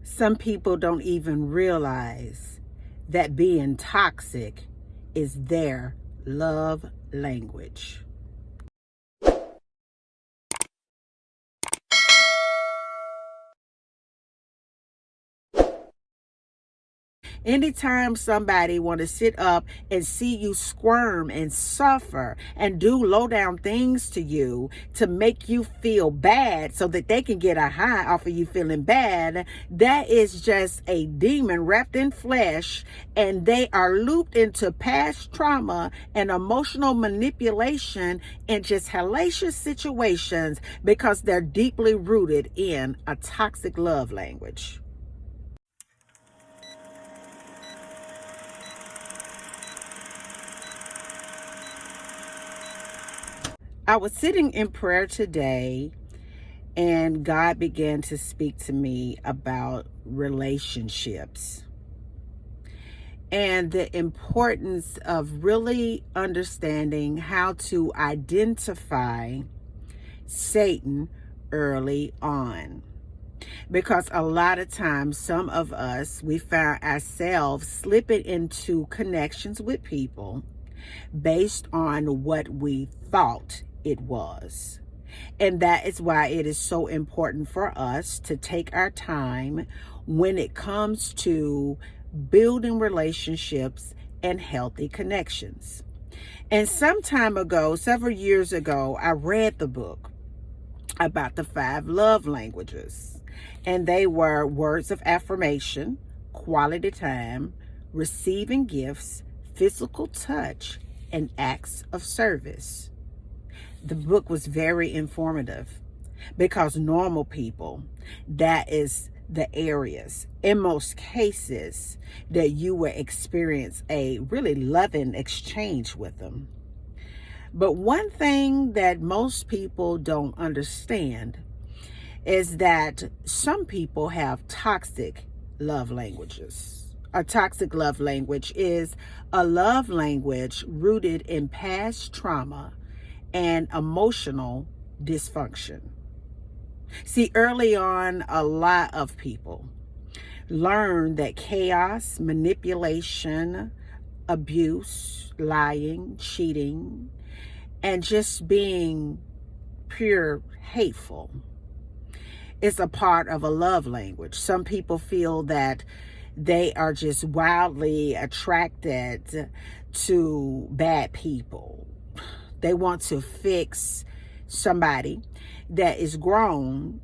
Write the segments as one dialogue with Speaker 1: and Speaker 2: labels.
Speaker 1: Some people don't even realize that being toxic is their love language. Anytime somebody want to sit up and see you squirm and suffer and do low down things to you to make you feel bad so that they can get a high off of you feeling bad, that is just a demon wrapped in flesh, and they are looped into past trauma and emotional manipulation in just hellacious situations because they're deeply rooted in a toxic love language. I was sitting in prayer today, and God began to speak to me about relationships and the importance of really understanding how to identify Satan early on. Because a lot of times, some of us, we find ourselves slipping into connections with people based on what we thought it was. And that is why it is so important for us to take our time when it comes to building relationships and healthy connections. And some time ago, several years ago, I read the book about the 5 love languages. And they were words of affirmation, quality time, receiving gifts, physical touch, and acts of service. The book was very informative because normal people, that is the areas in most cases that you will experience a really loving exchange with them. But one thing that most people don't understand is that some people have toxic love languages. A toxic love language is a love language rooted in past trauma and emotional dysfunction. See, early on, a lot of people learn that chaos, manipulation, abuse, lying, cheating, and just being pure hateful is a part of a love language. Some people feel that they are just wildly attracted to bad people. They want to fix somebody that is grown,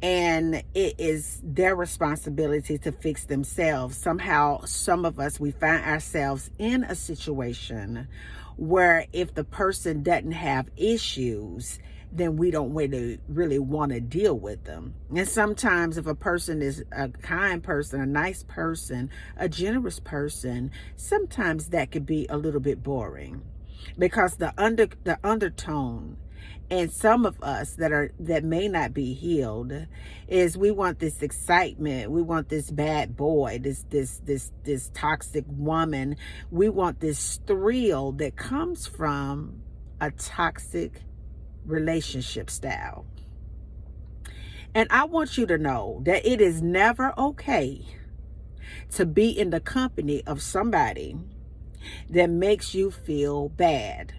Speaker 1: and it is their responsibility to fix themselves. Somehow, some of us, we find ourselves in a situation where if the person doesn't have issues, then we don't really want to deal with them. And sometimes if a person is a kind person, a nice person, a generous person, sometimes that could be a little bit boring because the undertone, and some of us that may not be healed, is we want this excitement, we want this bad boy, this toxic woman, we want this thrill that comes from a toxic relationship style. And I want you to know that it is never okay to be in the company of somebody that makes you feel bad.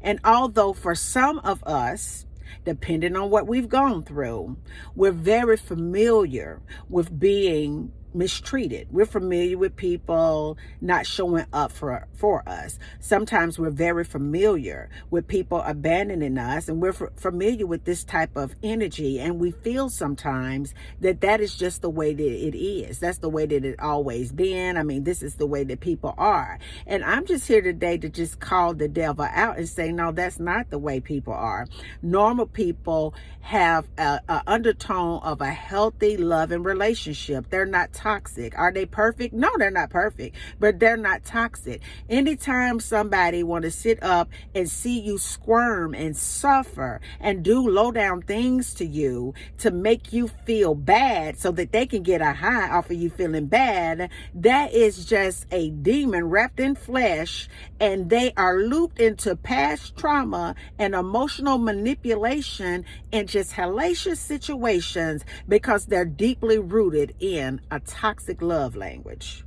Speaker 1: And although for some of us, depending on what we've gone through, we're very familiar with being mistreated. We're familiar with people not showing up for us. Sometimes we're very familiar with people abandoning us, and we're familiar with this type of energy, and we feel sometimes that is just the way that it is. That's the way that it always been. I mean, this is the way that people are. And I'm just here today to just call the devil out and say, no, that's not the way people are. Normal people have a undertone of a healthy, loving relationship. They're not toxic. Are they perfect? No, they're not perfect, but they're not toxic. Anytime somebody want to sit up and see you squirm and suffer and do low down things to you to make you feel bad so that they can get a high off of you feeling bad, that is just a demon wrapped in flesh, and they are looped into past trauma and emotional manipulation and just hellacious situations because they're deeply rooted in a toxic love language.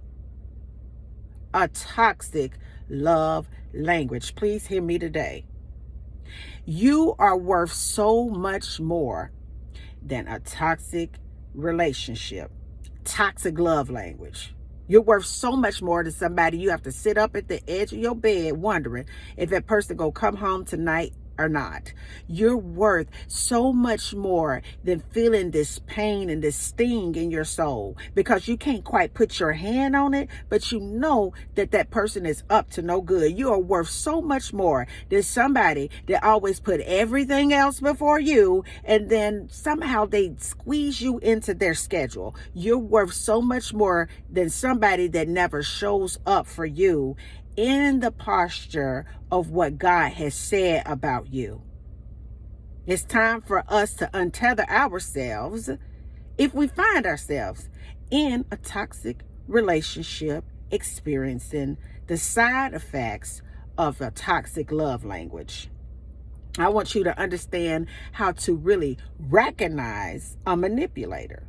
Speaker 1: A toxic love language. Please hear me today. You are worth so much more than a toxic relationship, toxic love language. You're worth so much more than somebody you have to sit up at the edge of your bed wondering if that person gonna come home tonight or not. You're worth so much more than feeling this pain and this sting in your soul because you can't quite put your hand on it, but you know that that person is up to no good. You are worth so much more than somebody that always put everything else before you, and then somehow they squeeze you into their schedule. You're worth so much more than somebody that never shows up for you in the posture of what God has said about you. It's time for us to untether ourselves if we find ourselves in a toxic relationship experiencing the side effects of a toxic love language. I want you to understand how to really recognize a manipulator.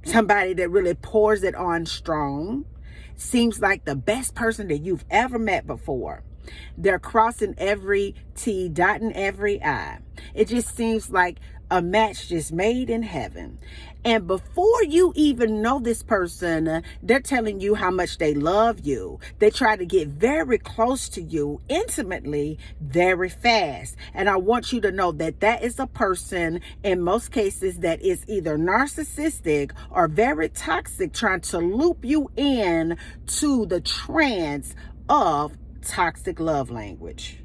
Speaker 1: Somebody that really pours it on strong, seems like the best person that you've ever met before. They're crossing every T, dotting every I. It just seems like a match just made in heaven. And before you even know this person, they're telling you how much they love you. They try to get very close to you intimately, very fast. And I want you to know that that is a person in most cases that is either narcissistic or very toxic, trying to loop you in to the trance of toxic love language.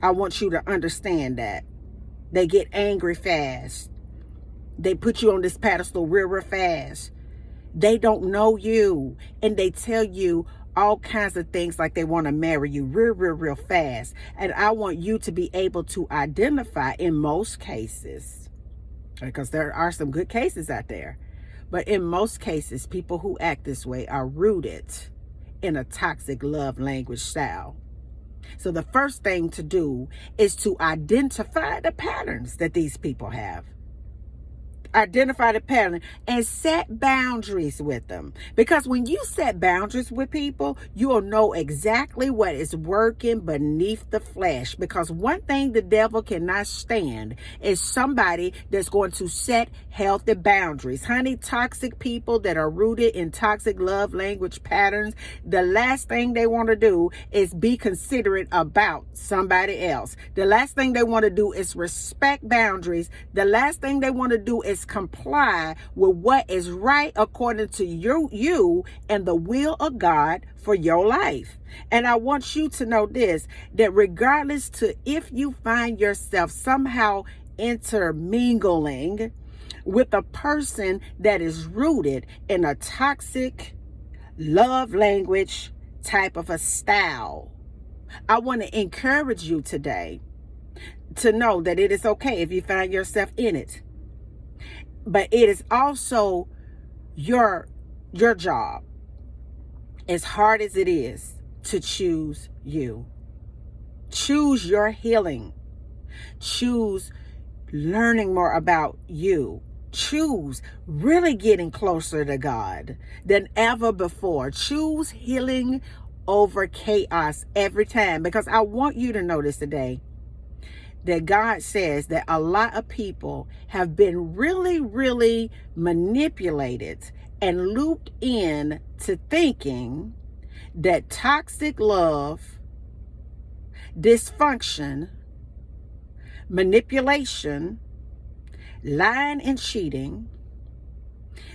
Speaker 1: I want you to understand that. They get angry fast. They put you on this pedestal real fast. They don't know you, and they tell you all kinds of things like they want to marry you real fast. And I want you to be able to identify in most cases, because there are some good cases out there, but in most cases, people who act this way are rooted in a toxic love language style. So the first thing to do is to identify the patterns that these people have. Identify the pattern and set boundaries with them. Because when you set boundaries with people, you'll know exactly what is working beneath the flesh. Because one thing the devil cannot stand is somebody that's going to set healthy boundaries. Honey, toxic people that are rooted in toxic love language patterns, the last thing they want to do is be considerate about somebody else. The last thing they want to do is respect boundaries. The last thing they want to do is comply with what is right according to you and the will of God for your life. And I want you to know this, that regardless to if you find yourself somehow intermingling with a person that is rooted in a toxic love language type of a style, I want to encourage you today to know that it is okay if you find yourself in it. But it is also your job, as hard as it is, to choose you. Choose your healing. Choose learning more about you. Choose really getting closer to God than ever before. Choose healing over chaos every time. Because I want you to know this today, that God says that a lot of people have been really manipulated and looped in to thinking that toxic love, dysfunction, manipulation, lying and cheating,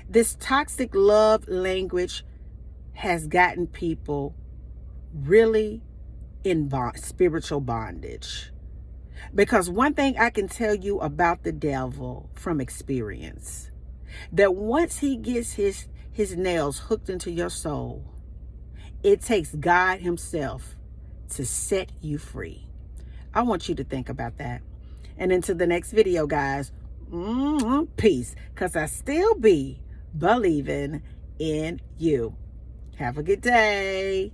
Speaker 1: this toxic love language has gotten people really in spiritual bondage. Because one thing I can tell you about the devil from experience, that once he gets his his nails hooked into your soul. It takes God himself to set you free. I want you to think about that. And until the next video, guys, peace, because I still be believing in you. Have a good day.